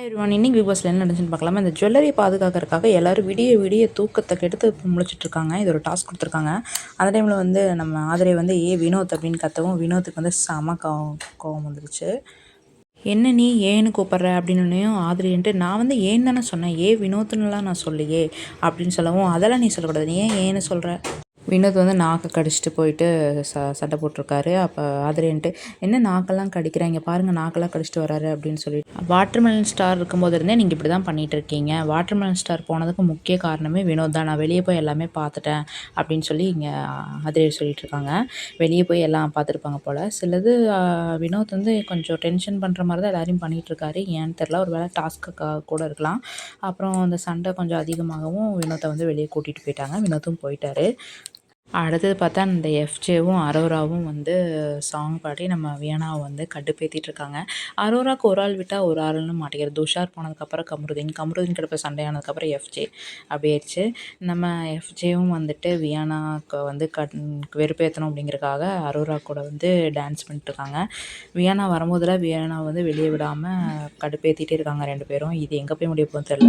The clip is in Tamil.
Hi everyone. இன்னைக்கு பிக் பாஸ்ல என்ன நடந்துச்சுன்னு பார்க்கலாமா? இந்த ஜுவல்லரி பாதுகாக்கிறதுக்காக எல்லாரும் விடிய விடிய தூக்கத்தை கெடுத்து முழிச்சிட்டு இருக்காங்க. இது ஒரு டாஸ்க் கொடுத்துருக்காங்க. அந்த டைமில் வந்து நம்ம ஆதிரை வந்து வினோத் அப்படின்னு கத்தவும் வினோத்துக்கு வந்து செம கோவம் வந்துருச்சு. என்ன நீ ஏன்னு கூப்பிட்ற அப்படின்னுனையும் ஆதிரின்ட்டு நான் வந்து ஏன்னு தானே சொன்னேன், வினோத்துன்னுலாம் நான் சொல்லியே அப்படின்னு சொல்லவும், அதெல்லாம் நீ சொல்லக்கூடாது, நீ ஏன்னு சொல்கிற. வினோத் வந்து நாக்கை கடிச்சிட்டு போயிட்டு சண்டை போட்டிருக்காரு. அப்போ ஆதிரியன்ட்டு என்ன நாக்கெல்லாம் கடிக்கிறாங்க பாருங்கள், நாக்கெல்லாம் கடிச்சிட்டு வராரு அப்படின்னு சொல்லிட்டு, வாட்டர்மெலன் ஸ்டார் இருக்கும்போது இருந்தே நீங்கள் இப்படி தான் பண்ணிகிட்டு இருக்கீங்க. வாட்டர்மெலன் ஸ்டார் போனதுக்கு முக்கிய காரணமே வினோத் தான். நான் வெளியே போய் எல்லாமே பார்த்துட்டேன் அப்படின்னு சொல்லி இங்கே ஆதிரியர் சொல்லிட்டு இருக்காங்க. வெளியே போய் எல்லாம் பார்த்துருப்பாங்க போல். சிலது வினோத் வந்து கொஞ்சம் டென்ஷன் பண்ணுற மாதிரி தான் எல்லாரையும் பண்ணிகிட்ருக்காரு. ஏன்னு தெரில, ஒரு வேளை டாஸ்க்குக்காக கூட இருக்கலாம். அப்புறம் அந்த சண்டை கொஞ்சம் அதிகமாகவும் வினோத்தை வந்து வெளியே கூட்டிகிட்டு போயிட்டாங்க. வினோத்தும் போயிட்டாரு. அடுத்தது பார்த்தா இந்த எஃப்ஜேவும் அரோராவும் வந்து சாங் பாடி நம்ம வியானாவை வந்து கடுப்பேற்றிட்டு இருக்காங்க. அரோராவுக்கு ஒரு ஆள் விட்டால் ஒரு ஆள்னு மாட்டேங்கிறது. துஷார் போனதுக்கப்புறம் கமருதீன் கிட்ட போய் சண்டையானதுக்கப்புறம் எஃப்ஜே அப்படி ஆயிடுச்சு. நம்ம எஃப்ஜேவும் வந்துட்டு வியானாவுக்கு வந்து வெறுப்பேற்றணும் அப்படிங்கிறதுக்காக அரோரா கூட வந்து டான்ஸ் பண்ணிட்டுருக்காங்க. வியானா வரும்போதில் வியானா வந்து வெளியே விடாமல் கடுப்பேற்றிட்டே இருக்காங்க 2 பேரும். இது எங்கே போய் முடிய போகுதுன்னு தெரியல.